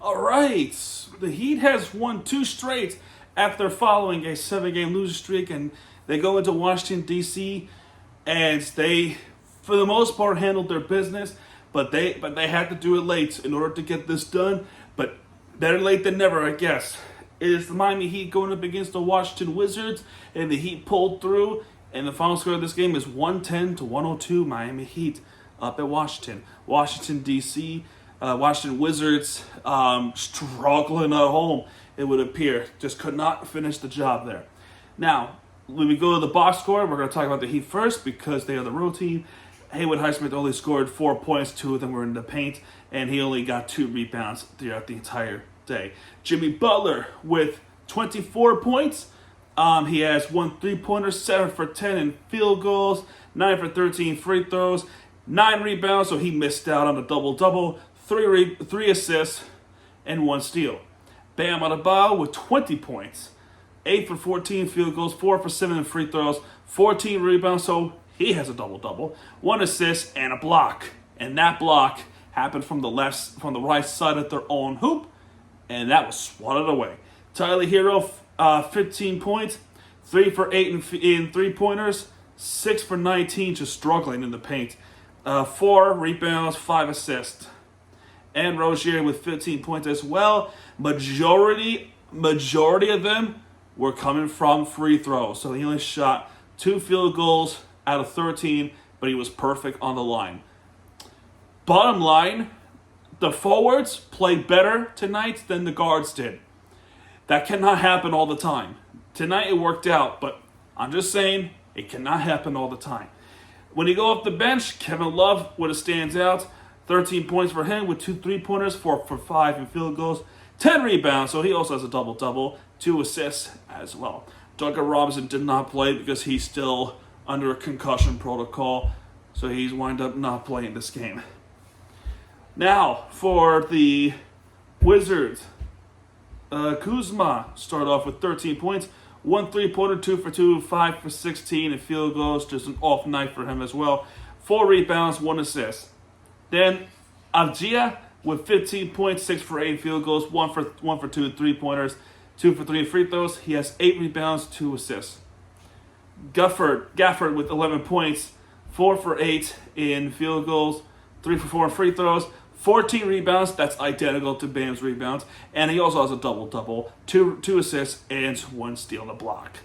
All right. The Heat has won two straight after following a 7-game losing streak, and they go into Washington, D.C., and they, for the most part, handled their business, but they had to do it late in order to get this done. But better late than never, I guess. It is the Miami Heat going up against the Washington Wizards, and the Heat pulled through, and the final score of this game is 110-102, Miami Heat up at Washington. Washington, D.C., Washington Wizards struggling at home, it would appear. Just could not finish the job there. Now, when we go to the box score, we're going to talk about the Heat first because they are the road team. Haywood Highsmith only scored 4 points, 2 of them were in the paint, and he only got 2 rebounds throughout the entire day. Jimmy Butler with 24 points. He has 1 3-pointer, 7 for 10 in field goals, 9 for 13 free throws, 9 rebounds, so he missed out on a double-double, 3 assists, and 1 steal. Bam Adebayo with 20 points, 8 for 14 field goals, 4 for 7 in free throws, 14 rebounds, so he has a double-double, 1 assist, and a block. And that block happened from the right side of their own hoop, and that was swatted away. Tyler Hero, 15 points, 3 for 8 in 3-pointers, 6 for 19, just struggling in the paint. 4 rebounds, 5 assists. And Rozier with 15 points as well. Majority of them were coming from free throws. So he only shot 2 field goals out of 13, but he was perfect on the line. Bottom line, the forwards played better tonight than the guards did. That cannot happen all the time. Tonight it worked out, but I'm just saying it cannot happen all the time. When you go off the bench, Kevin Love would have stands out. 13 points for him with 2 3-pointers, 4 for 5 in field goals, 10 rebounds, so he also has a double-double, 2 assists as well. Duncan Robinson did not play because he's still under a concussion protocol, so he's wound up not playing this game. Now, for the Wizards, Kuzma started off with 13 points, 1 3-pointer, 2 for 2, 5 for 16 in field goals, just an off night for him as well. 4 rebounds, 1 assist. Then Avdija with 15 points, 6 for 8 field goals, 1 for 2 3-pointers, 2 for 3 free throws. He has 8 rebounds, 2 assists. Gafford with 11 points, 4 for 8 in field goals, 3 for 4 in free throws, 14 rebounds. That's identical to Bam's rebounds. And he also has a double-double, 2 assists, and 1 steal and a block.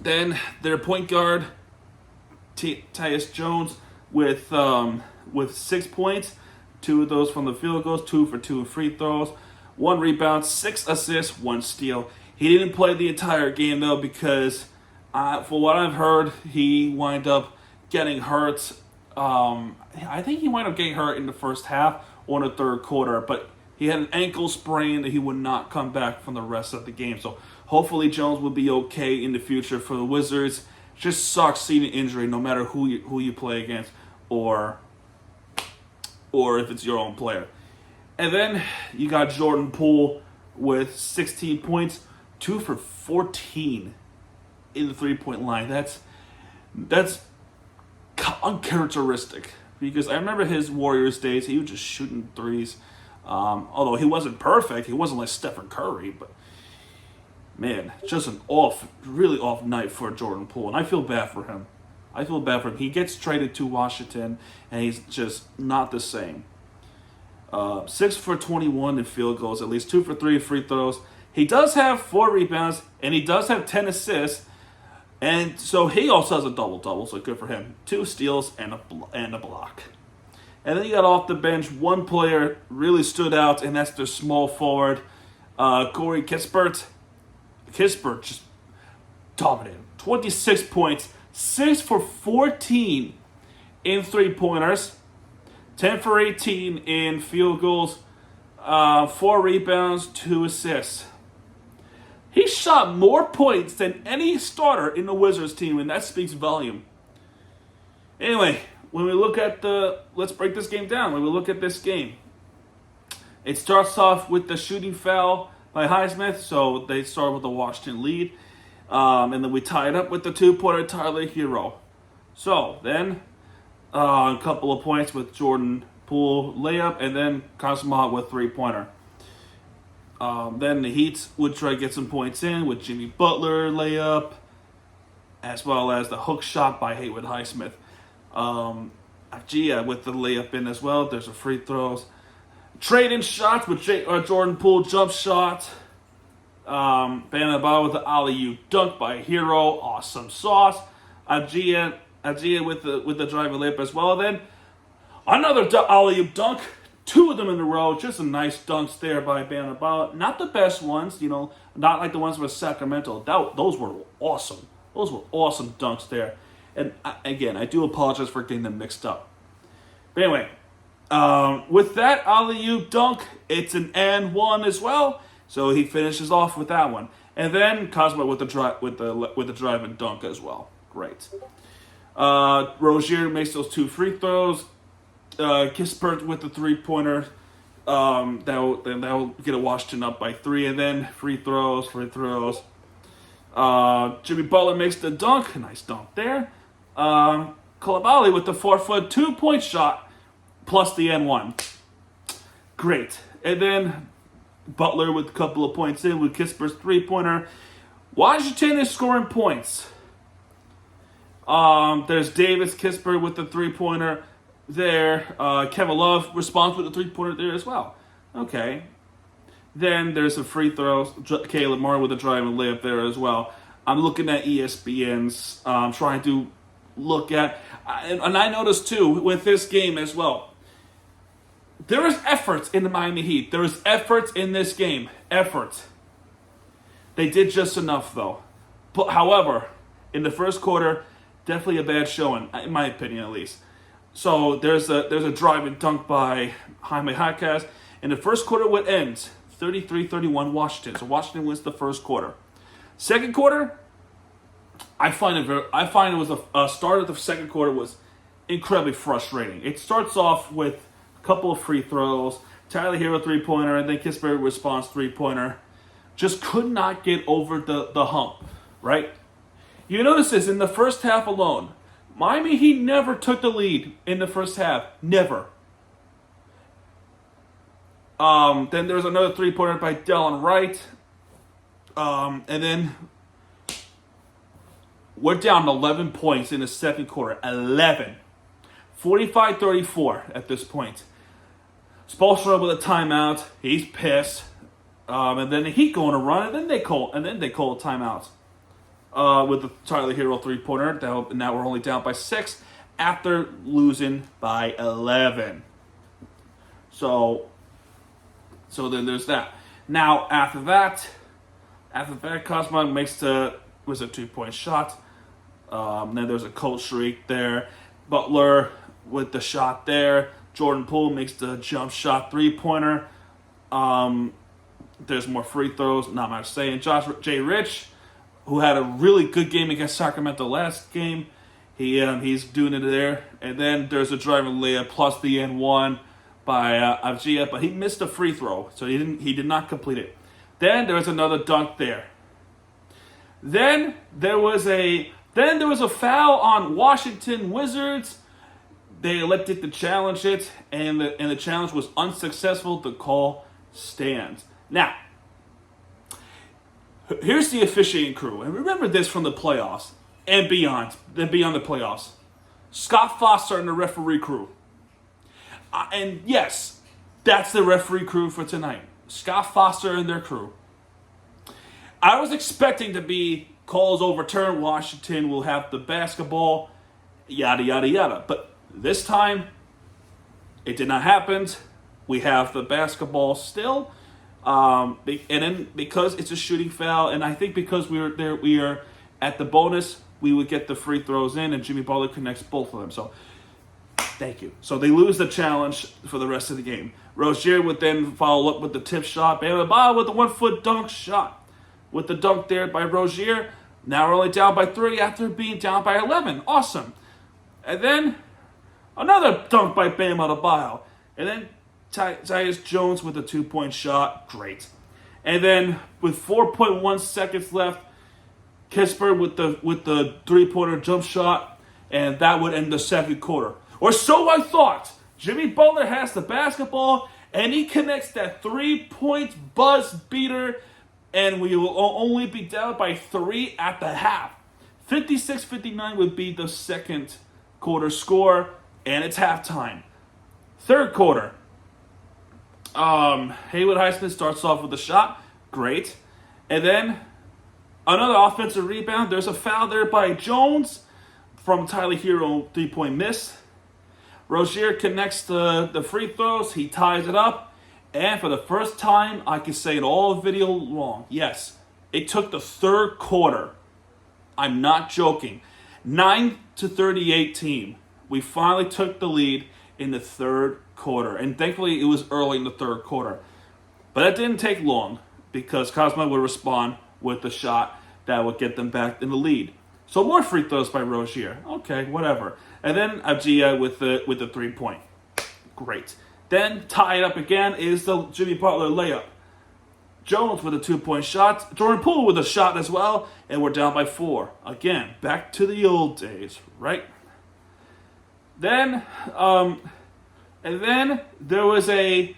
Then their point guard, Tyus Jones, with 6 points, 2 of those from the field goals, 2 for 2 in free throws, 1 rebound, 6 assists, 1 steal. He didn't play the entire game, though, because for what I've heard, he wound up getting hurt. I think he wound up getting hurt in the first half or in the third quarter, but he had an ankle sprain that he would not come back from the rest of the game. So hopefully Jones will be okay in the future for the Wizards. It just sucks seeing an injury no matter who you play against or if it's your own player. And then you got Jordan Poole with 16 points, 2 for 14 in the 3-point line. That's uncharacteristic because I remember his Warriors days. He was just shooting threes. Although he wasn't perfect, he wasn't like Stephen Curry, but man, just an really off night for Jordan Poole, and I feel bad for him. He gets traded to Washington, and he's just not the same. 6 for 21 in field goals, at least 2 for 3 free throws. He does have 4 rebounds, and he does have 10 assists, and so he also has a double-double, so good for him. 2 steals and a block. And then you got off the bench, one player really stood out, and that's their small forward, Corey Kispert. Kispert just dominated. 26 points, 6 for 14 in 3-pointers, 10 for 18 in field goals, 4 rebounds, 2 assists. He shot more points than any starter in the Wizards team, and that speaks volume. Anyway, when we look at let's break this game down. When we look at this game, it starts off with the shooting foul by Highsmith, so they start with the Washington lead. And then we tie it up with the 2-pointer Tyler Hero. So then a couple of points with Jordan Poole layup, and then Kuzma with 3-pointer. Then the Heat would try to get some points in with Jimmy Butler layup, as well as the hook shot by Haywood Highsmith. Gia with the layup in as well. There's a free throws. Trading shots with Jordan Poole jump shot. Bam Adebayo with the alley-oop dunk by Hero. Awesome sauce. Gia with the drive and layup as well. Then another alley-oop dunk. 2 of them in a row. Just some nice dunks there by Bam Adebayo. Not the best ones, not like the ones with Sacramento. Those were awesome. Those were awesome dunks there. And again, I do apologize for getting them mixed up. But anyway, with that alley-oop dunk, it's an and one as well. So he finishes off with that one, and then Kuzma with the drive and dunk as well. Great. Rozier makes those 2 free throws. Kispert with the 3-pointer. That'll get a Washington up by 3, and then free throws. Jimmy Butler makes the dunk. Nice dunk there. Coulibaly with the 4-foot 2-point shot plus the N1. Great. And then Butler with a couple of points in with Kispert's 3-pointer. Washington is scoring points. There's Davis Kispert with the 3-pointer there. Kevin Love responds with the 3-pointer there as well. Okay. Then there's some free throws. Caleb Martin with a drive and layup there as well. I'm looking at ESPN's, trying to look at, and I noticed too with this game as well. There is efforts in the Miami Heat. There is efforts in this game. Efforts. They did just enough though. But however, in the first quarter, definitely a bad showing, in my opinion at least. So there's a drive and dunk by Jaime Jaquez. In the first quarter, what ends 33-31 Washington. So Washington wins the first quarter. Second quarter, I find it was a start of the second quarter was incredibly frustrating. It starts off with a couple of free throws, Tyler Hero 3-pointer, and then Kispert responds 3-pointer. Just could not get over the hump, right? You notice this in the first half alone. Miami Heat never took the lead in the first half. Never. Then there's another 3-pointer by Delon Wright. And then we're down 11 points in the second quarter. 11. 45-34 at this point. Spoelstra with a timeout. He's pissed. And then the Heat go on a run, and then they call a timeout. With the Tyler Hero 3-pointer. Now we're only down by 6 after losing by 11. So then there's that. Now after that, Kuzma makes a 2-point shot. Then there's a cold streak there. Butler with the shot there. Jordan Poole makes the jump shot 3-pointer. There's more free throws. Not much saying. Jay Rich, who had a really good game against Sacramento last game, he's doing it there. And then there's a driving layup plus the N1 by Avgia, but he missed a free throw, so he did not complete it. Then there was another dunk there. Then there was a foul on Washington Wizards. They elected to challenge it, and the challenge was unsuccessful. The call stands. Now, here's the officiating crew, and remember this from the playoffs and beyond the playoffs. Scott Foster and the referee crew. And yes, that's the referee crew for tonight. Scott Foster and their crew. I was expecting to be calls overturned. Washington will have the basketball, yada, yada, yada. But this time, it did not happen. We have the basketball still. And then because it's a shooting foul, and I think because we are at the bonus, we would get the free throws in, and Jimmy Butler connects both of them. So, thank you. So they lose the challenge for the rest of the game. Rozier would then follow up with the tip shot. Bam Adebayo with the 1-foot dunk shot. With the dunk there by Rozier. Now we're only down by 3 after being down by 11. Awesome. And then another dunk by Bam Adebayo. And then Tyus Jones with a 2-point shot. Great. And then with 4.1 seconds left, Kispert with the 3-pointer jump shot. And that would end the second quarter. Or so I thought. Jimmy Butler has the basketball, and he connects that 3-point buzz beater, and we will only be down by 3 at the half. 56-59 would be the second quarter score, and it's halftime. Third quarter. Haywood Highsmith starts off with a shot. Great. And then another offensive rebound. There's a foul there by Jones from Tyler Hero, 3-point miss. Rozier connects the free throws. He ties it up. And for the first time, I can say it all video long, yes, it took the third quarter. I'm not joking. 9-38 team. We finally took the lead in the third quarter. And thankfully, it was early in the third quarter. But it didn't take long because Kuzma would respond with the shot that would get them back in the lead. So more free throws by Rozier. Okay, whatever. And then Avdija with the 3-point. Great. Then tie it up again is the Jimmy Butler layup. Jones with a 2-point shot. Jordan Poole with a shot as well. And we're down by 4. Again, back to the old days, right? Then, there was a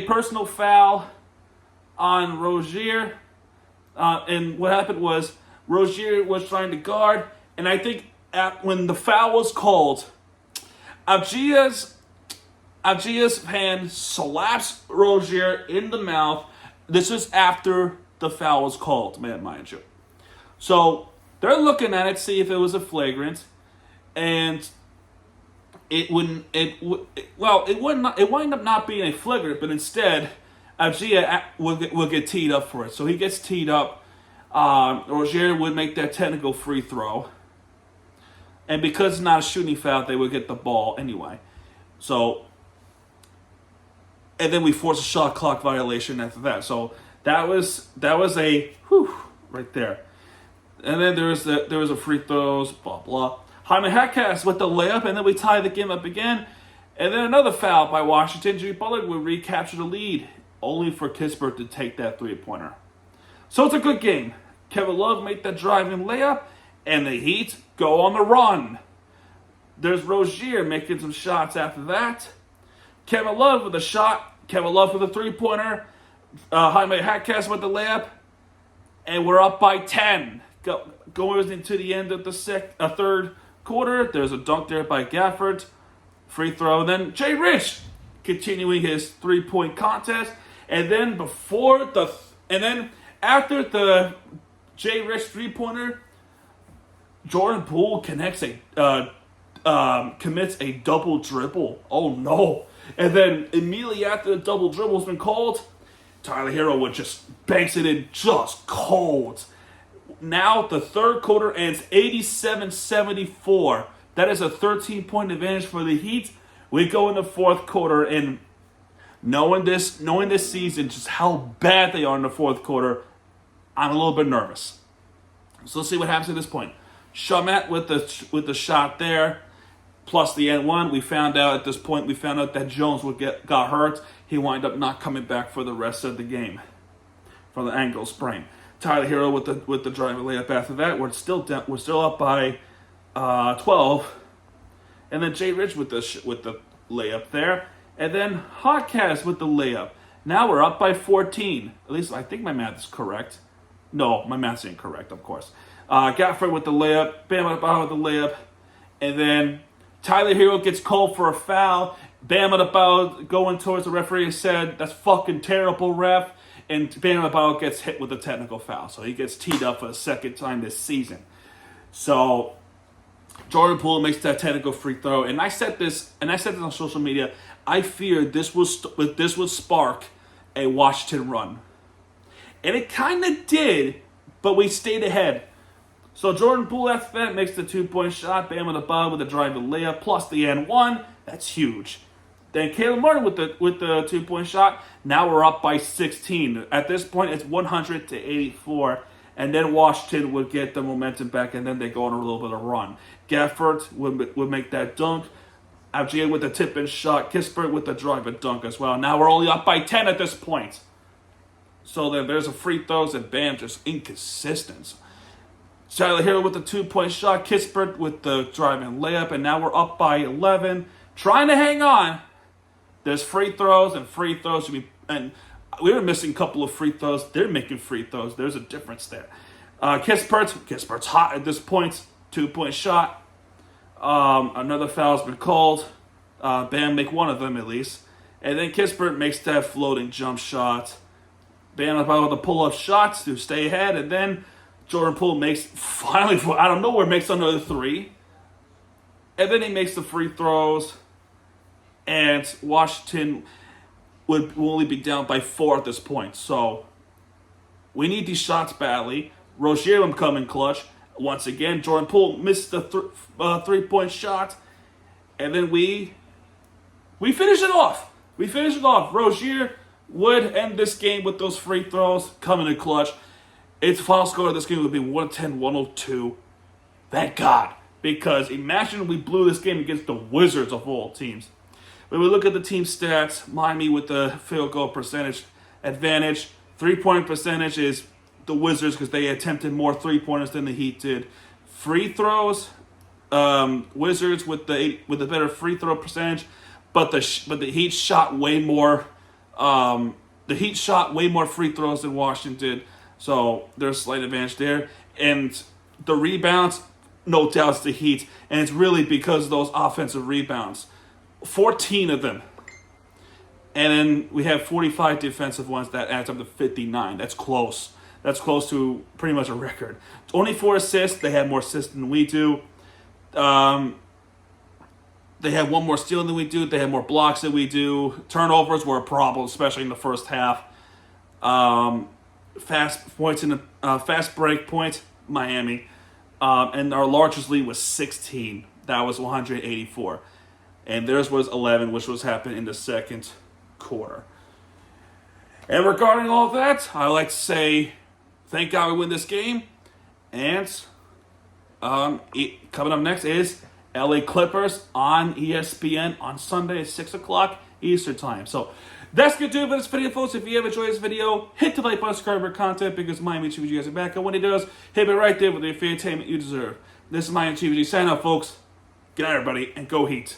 personal foul on Rozier. And what happened was Rozier was trying to guard, and I think when the foul was called, Avdija's hand slaps Rozier in the mouth. This is after the foul was called, mind you. So they're looking at it, see if it was a flagrant, and it would wind up not being a flagrant, but instead Avdija will get teed up for it. So he gets teed up. Rozier would make that technical free throw. And because it's not a shooting foul, they would get the ball anyway. So, and then we force a shot clock violation after that. So that was a whew right there. And then there was a free throws, blah blah. Jaime Jaquez with the layup, and then we tie the game up again. And then another foul by Washington. Jimmy Butler would recapture the lead, only for Kispert to take that 3-pointer. So it's a good game. Kevin Love made that driving layup, and the Heat go on the run. There's Rozier making some shots after that. Kevin Love with a shot. Kevin Love with a 3-pointer. Jaime Jaquez with the layup. And we're up by 10. Going into the end of the third quarter, there's a dunk there by Gafford. Free throw. Then Jay Rich continuing his 3-point contest. And then after the Jay Rich 3-pointer, Jordan Poole commits a double dribble. Oh no. And then immediately after the double dribble has been called, Tyler Hero would just banks it in just cold. Now the third quarter ends 87-74. That is a 13-point advantage for the Heat. We go in the fourth quarter, and knowing this season, just how bad they are in the fourth quarter, I'm a little bit nervous. So let's see what happens at this point. Shamet with the shot there, plus the N1. We found out that Jones got hurt. He wound up not coming back for the rest of the game from the ankle sprain. Tyler Hero with the driving layup after that. We're still up by 12, and then Jay Rich with the layup there, and then Jaquez with the layup. Now we're up by 14. At least I think my math is correct. No, my math's incorrect, of course. Gafford with the layup, Bam Adebayo with the layup, and then Tyler Hero gets called for a foul. Bam Adebayo going towards the referee and said, "That's fucking terrible, ref." And Bam Adebayo gets hit with a technical foul, so he gets teed up for the second time this season. So Jordan Poole makes that technical free throw, and I said this on social media. I feared this would spark a Washington run, and it kind of did, but we stayed ahead. So Jordan Poole after that makes the 2-point shot. Bam Adebayo with a driving layup plus the N1. That's huge. Then Caleb Martin with the 2-point shot. Now we're up by 16. At this point, it's 100-84. And then Washington would get the momentum back, and then they go on a little bit of a run. Gafford would make that dunk. Avdija with the tip-in shot. Kispert with the drive and dunk as well. Now we're only up by 10 at this point. So then there's a free throws, and Bam just inconsistent. Tyler Hero with the 2-point shot. Kispert with the drive and layup, and now we're up by 11. trying to hang on. There's free throws and free throws. And we were missing a couple of free throws. They're making free throws. There's a difference there. Kispert's hot at this point. 2-point shot. Another foul's been called. Bam make one of them at least. And then Kispert makes that floating jump shot. Bam about to pull up shots to stay ahead. And then Jordan Poole finally, out of nowhere, makes another three. And then he makes the free throws. And Washington will only be down by 4 at this point. So we need these shots badly. Rozier will come in clutch. Once again, Jordan Poole missed the 3-point shot. And then we finish it off. Rozier would end this game with those free throws, coming in clutch. Its final score of this game would be 110-102. Thank God. Because imagine we blew this game against the Wizards of all teams. When we look at the team stats, Miami with the field goal percentage advantage. 3-point percentage is the Wizards because they attempted more 3-pointers than the Heat did. Free throws, Wizards with the better free throw percentage, but the Heat shot way more. The Heat shot way more free throws than Washington did, so there's a slight advantage there. And the rebounds, no doubt, it's the Heat, and it's really because of those offensive rebounds. 14 of them. And then we have 45 defensive ones. That adds up to 59. That's close. That's close to pretty much a record. 24 assists. They have more assists than we do. They have one more steal than we do. They have more blocks than we do. Turnovers were a problem, especially in the first half. Fast break points, Miami. And our largest lead was 16. That was 184. And theirs was 11, which was happening in the second quarter. And regarding all that, I like to say, thank God we win this game. And coming up next is LA Clippers on ESPN on Sunday at 6 o'clock Eastern Time. So that's going to do it for this video, folks. If you have enjoyed this video, hit the like button, subscribe for content, because Miami TVG has it back. And when it does, hit it right there with the entertainment you deserve. This is Miami TVG. Sign up, folks. Good night, everybody, and go Heat.